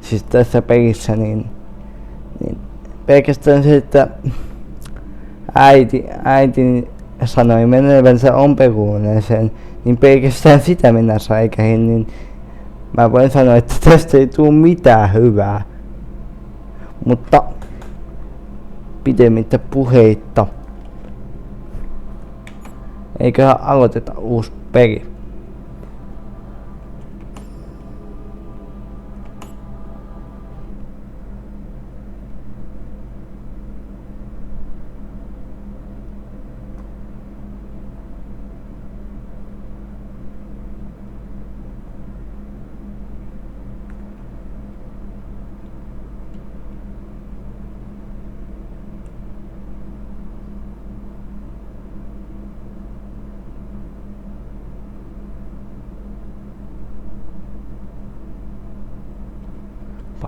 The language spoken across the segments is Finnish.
siis tässä pelissä, niin pelkästään se, että äiti sanoi menevänsä ompeluhuoneeseen, niin pelkästään sitä minä säikähin, niin mä voin sanoa, että tästä ei tuu mitään hyvää. Mutta pidemmittä puheitta, eiköhän aloiteta uusi peli.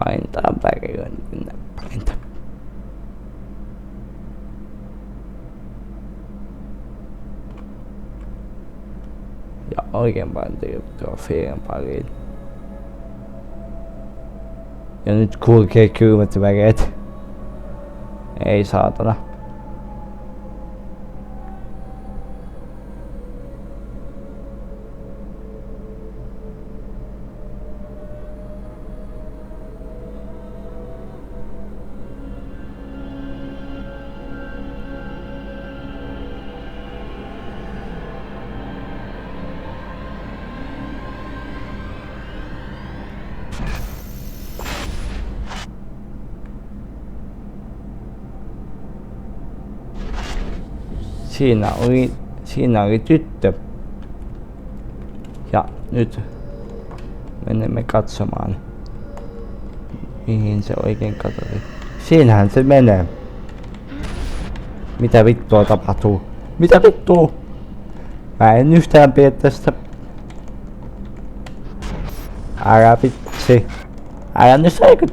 Painetaan painta. Ja oikein painettiin trofeen pariin. Ja nyt kulkee kylmät väreet. Ei saatana. Siinä oli tyttö. Ja nyt menemme katsomaan, mihin se oikein katsoi. Siinähän se menee. Mitä vittua tapahtuu? Mitä vittua? Mä en yhtään pidä tästä. Älä vitsi. Älä nyt säikyt.